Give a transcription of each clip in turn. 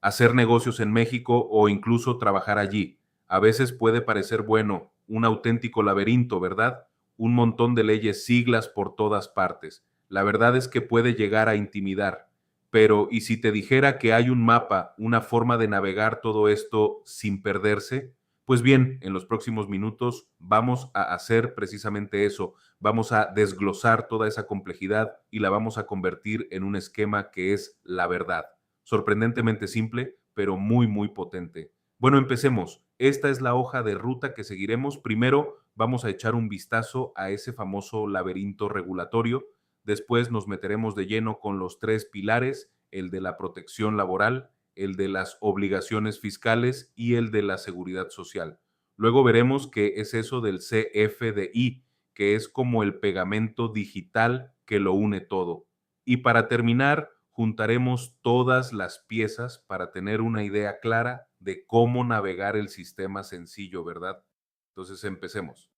hacer negocios en México o incluso trabajar allí. A veces puede parecer bueno, un auténtico laberinto, ¿verdad? Un montón de leyes, siglas por todas partes. La verdad es que puede llegar a intimidar. Pero, ¿y si te dijera que hay un mapa, una forma de navegar todo esto sin perderse? Pues bien, en los próximos minutos vamos a hacer precisamente eso. Vamos a desglosar toda esa complejidad y la vamos a convertir en un esquema que es la verdad. Sorprendentemente simple, pero muy, muy potente. Bueno, empecemos. Esta es la hoja de ruta que seguiremos. Primero vamos a echar un vistazo a ese famoso laberinto regulatorio. Después nos meteremos de lleno con los tres pilares, el de la protección laboral, el de las obligaciones fiscales y el de la seguridad social. Luego veremos qué es eso del CFDI, que es como el pegamento digital que lo une todo. Y para terminar, juntaremos todas las piezas para tener una idea clara de cómo navegar el sistema sencillo, ¿verdad? Entonces empecemos.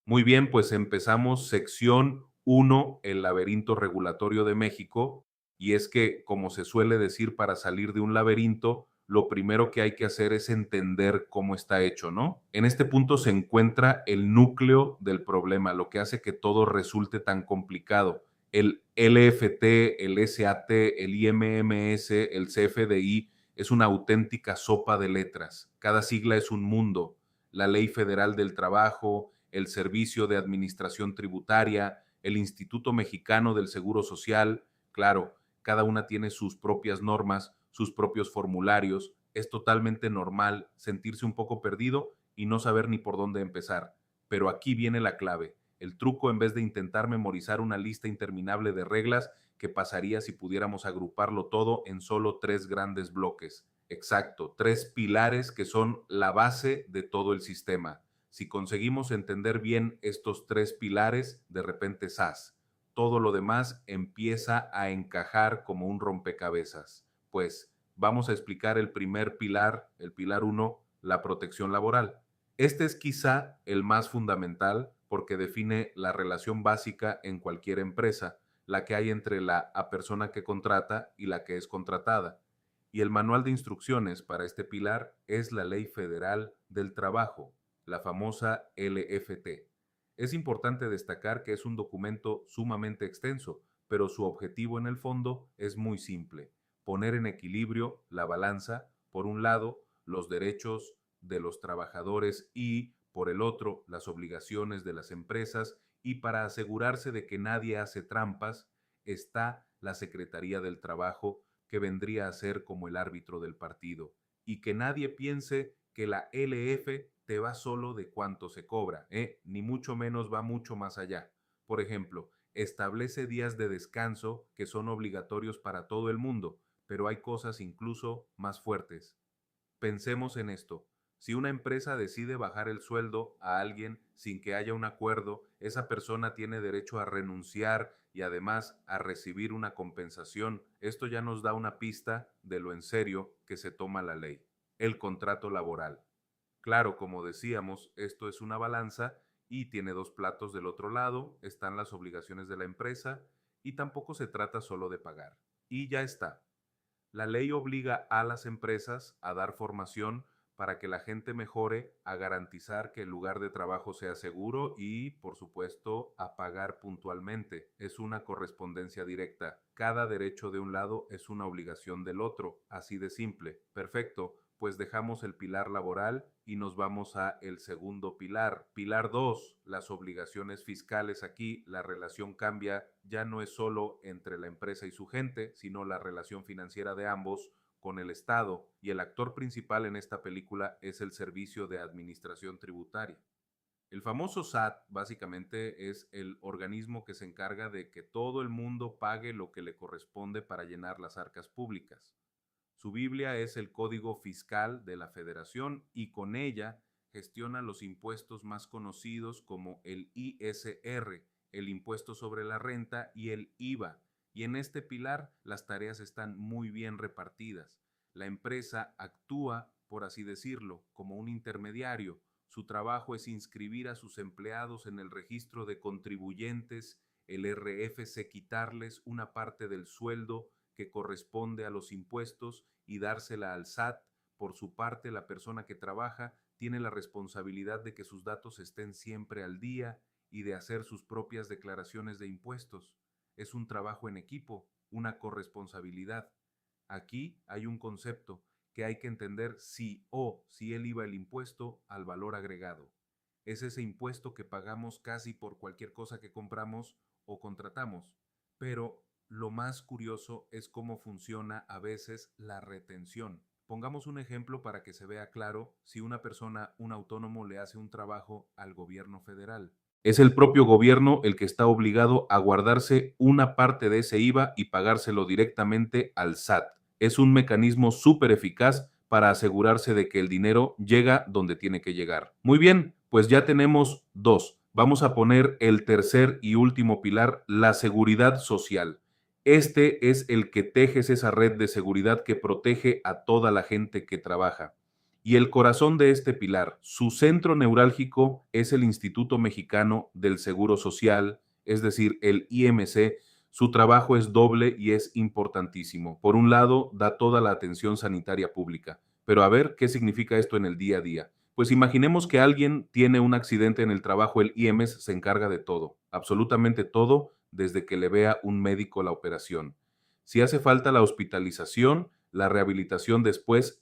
Muy bien, pues empezamos sección uno, el laberinto regulatorio de México. Y es que, como se suele decir, para salir de un laberinto, lo primero que hay que hacer es entender cómo está hecho, ¿no? En este punto se encuentra el núcleo del problema, lo que hace que todo resulte tan complicado. El LFT, el SAT, el IMMS, el CFDI es una auténtica sopa de letras. Cada sigla es un mundo. La Ley Federal del Trabajo, el Servicio de Administración Tributaria, el Instituto Mexicano del Seguro Social. Claro, cada una tiene sus propias normas, sus propios formularios. Es totalmente normal sentirse un poco perdido y no saber ni por dónde empezar. Pero aquí viene la clave. El truco, en vez de intentar memorizar una lista interminable de reglas, ¿qué pasaría si pudiéramos agruparlo todo en solo tres grandes bloques? Exacto, tres pilares que son la base de todo el sistema. Si conseguimos entender bien estos tres pilares, de repente ¡zas! Todo lo demás empieza a encajar como un rompecabezas. Pues vamos a explicar el primer pilar, el pilar uno, la protección laboral. Este es quizá el más fundamental porque define la relación básica en cualquier empresa, la que hay entre la persona que contrata y la que es contratada. Y el manual de instrucciones para este pilar es la Ley Federal del Trabajo, la famosa LFT. Es importante destacar que es un documento sumamente extenso, pero su objetivo en el fondo es muy simple: poner en equilibrio la balanza, por un lado, los derechos de los trabajadores y, por el otro, las obligaciones de las empresas, y para asegurarse de que nadie hace trampas, está la Secretaría del Trabajo, que vendría a ser como el árbitro del partido, y que nadie piense que la LF te va solo de cuánto se cobra, ni mucho menos, va mucho más allá. Por ejemplo, establece días de descanso que son obligatorios para todo el mundo, pero hay cosas incluso más fuertes. Pensemos en esto. Si una empresa decide bajar el sueldo a alguien sin que haya un acuerdo, esa persona tiene derecho a renunciar y además a recibir una compensación. Esto ya nos da una pista de lo en serio que se toma la ley. El contrato laboral. Claro, como decíamos, esto es una balanza y tiene dos platos. Del otro lado están las obligaciones de la empresa y tampoco se trata solo de pagar. Y ya está. La ley obliga a las empresas a dar formación para que la gente mejore, a garantizar que el lugar de trabajo sea seguro y, por supuesto, a pagar puntualmente. Es una correspondencia directa. Cada derecho de un lado es una obligación del otro, así de simple. Perfecto, pues dejamos el pilar laboral y nos vamos a el segundo pilar. Pilar 2, las obligaciones fiscales. Aquí la relación cambia, ya no es solo entre la empresa y su gente, sino la relación financiera de ambos con el Estado, y el actor principal en esta película es el Servicio de Administración Tributaria. El famoso SAT básicamente es el organismo que se encarga de que todo el mundo pague lo que le corresponde para llenar las arcas públicas. Su Biblia es el Código Fiscal de la Federación y con ella gestiona los impuestos más conocidos como el ISR, el impuesto sobre la renta, y el IVA. Y en este pilar las tareas están muy bien repartidas. La empresa actúa, por así decirlo, como un intermediario. Su trabajo es inscribir a sus empleados en el registro de contribuyentes, el RFC, quitarles una parte del sueldo que corresponde a los impuestos y dársela al SAT. Por su parte, la persona que trabaja tiene la responsabilidad de que sus datos estén siempre al día y de hacer sus propias declaraciones de impuestos. Es un trabajo en equipo, una corresponsabilidad. Aquí hay un concepto que hay que entender si el IVA el impuesto al valor agregado. Es ese impuesto que pagamos casi por cualquier cosa que compramos o contratamos. Pero lo más curioso es cómo funciona a veces la retención. Pongamos un ejemplo para que se vea claro si una persona, un autónomo, le hace un trabajo al gobierno federal. Es el propio gobierno el que está obligado a guardarse una parte de ese IVA y pagárselo directamente al SAT. Es un mecanismo súper eficaz para asegurarse de que el dinero llega donde tiene que llegar. Muy bien, pues ya tenemos dos. Vamos a poner el tercer y último pilar, la seguridad social. Este es el que tejes esa red de seguridad que protege a toda la gente que trabaja. Y el corazón de este pilar, su centro neurálgico es el Instituto Mexicano del Seguro Social, es decir, el IMC. Su trabajo es doble y es importantísimo. Por un lado, da toda la atención sanitaria pública. Pero a ver, ¿qué significa esto en el día a día? Pues imaginemos que alguien tiene un accidente en el trabajo, el IMSS se encarga de todo, absolutamente todo, desde que le vea un médico la operación. Si hace falta la hospitalización, la rehabilitación después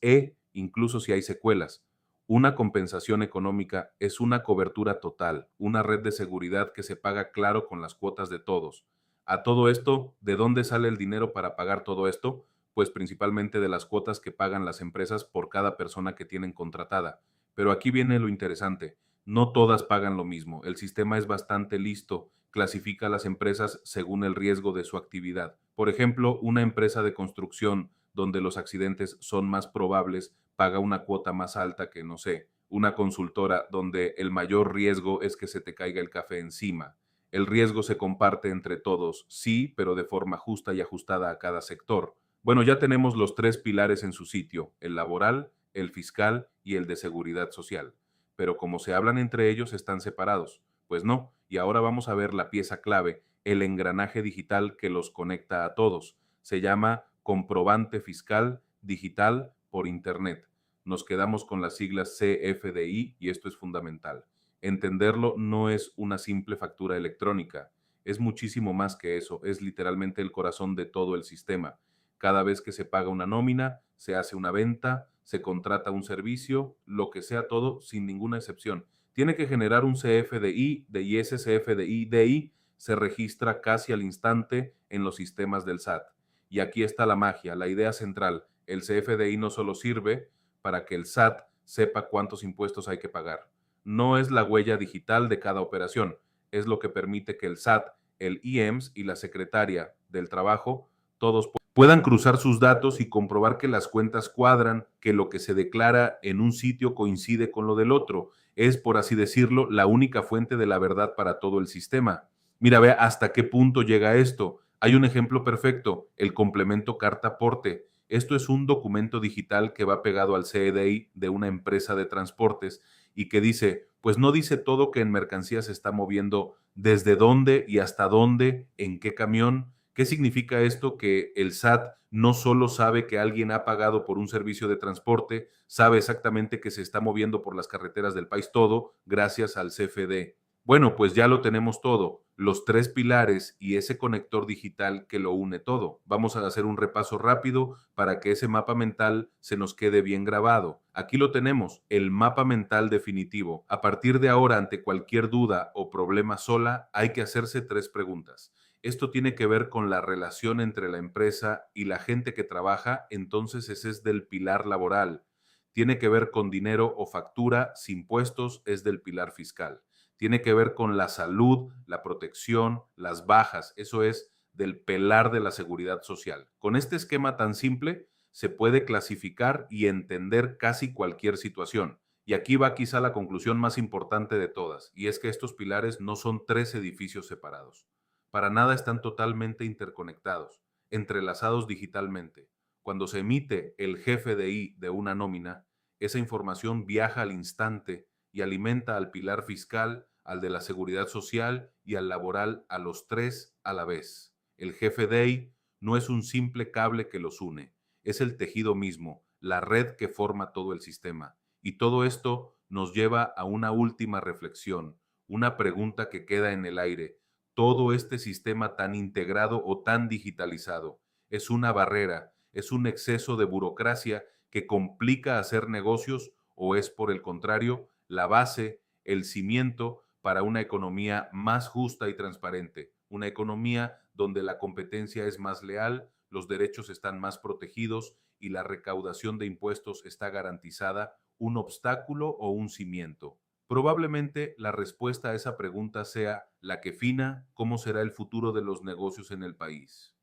incluso si hay secuelas. Una compensación económica es una cobertura total, una red de seguridad que se paga claro con las cuotas de todos. A todo esto, ¿de dónde sale el dinero para pagar todo esto? Pues principalmente de las cuotas que pagan las empresas por cada persona que tienen contratada. Pero aquí viene lo interesante. No todas pagan lo mismo. El sistema es bastante listo. Clasifica a las empresas según el riesgo de su actividad. Por ejemplo, una empresa de construcción donde los accidentes son más probables paga una cuota más alta que, no sé, una consultora donde el mayor riesgo es que se te caiga el café encima. El riesgo se comparte entre todos, sí, pero de forma justa y ajustada a cada sector. Bueno, ya tenemos los tres pilares en su sitio, el laboral, el fiscal y el de seguridad social. Pero como se hablan entre ellos, están separados. Pues no, y ahora vamos a ver la pieza clave, el engranaje digital que los conecta a todos. Se llama comprobante fiscal digital por Internet. Nos quedamos con las siglas CFDI y esto es fundamental. Entenderlo no es una simple factura electrónica, es muchísimo más que eso, es literalmente el corazón de todo el sistema. Cada vez que se paga una nómina, se hace una venta, se contrata un servicio, lo que sea todo, sin ninguna excepción. Tiene que generar un CFDI, y ese CFDI se registra casi al instante en los sistemas del SAT. Y aquí está la magia, la idea central. El CFDI no solo sirve para que el SAT sepa cuántos impuestos hay que pagar. No es la huella digital de cada operación, es lo que permite que el SAT, el IEMS y la Secretaria del Trabajo, todos puedan cruzar sus datos y comprobar que las cuentas cuadran, que lo que se declara en un sitio coincide con lo del otro. Es, por así decirlo, la única fuente de la verdad para todo el sistema. Mira, ve hasta qué punto llega esto. Hay un ejemplo perfecto, el complemento carta-aporte. Esto es un documento digital que va pegado al CDI de una empresa de transportes y que dice, pues no dice todo que en mercancías se está moviendo desde dónde y hasta dónde, en qué camión. ¿Qué significa esto? Que el SAT no solo sabe que alguien ha pagado por un servicio de transporte, sabe exactamente que se está moviendo por las carreteras del país todo gracias al CFD. Bueno, pues ya lo tenemos todo, los tres pilares y ese conector digital que lo une todo. Vamos a hacer un repaso rápido para que ese mapa mental se nos quede bien grabado. Aquí lo tenemos, el mapa mental definitivo. A partir de ahora, ante cualquier duda o problema sola, hay que hacerse tres preguntas. Esto tiene que ver con la relación entre la empresa y la gente que trabaja, entonces ese es del pilar laboral. Tiene que ver con dinero o factura, sin impuestos, es del pilar fiscal. Tiene que ver con la salud, la protección, las bajas, eso es del pilar de la seguridad social. Con este esquema tan simple se puede clasificar y entender casi cualquier situación. Y aquí va quizá la conclusión más importante de todas, y es que estos pilares no son tres edificios separados. Para nada están totalmente interconectados, entrelazados digitalmente. Cuando se emite el jefe de I de una nómina, esa información viaja al instante y alimenta al pilar fiscal, al de la seguridad social y al laboral, a los tres a la vez. El jefe de I No es un simple cable que los une, es el tejido mismo, la red que forma todo el sistema. Y todo esto nos lleva a una última reflexión, una pregunta que queda en el aire. ¿Todo este sistema tan integrado o tan digitalizado es una barrera, es un exceso de burocracia que complica hacer negocios o es, por el contrario, la base, el cimiento para una economía más justa y transparente, una economía donde la competencia es más leal, los derechos están más protegidos y la recaudación de impuestos está garantizada, un obstáculo o un cimiento? Probablemente la respuesta a esa pregunta sea la que defina cómo será el futuro de los negocios en el país.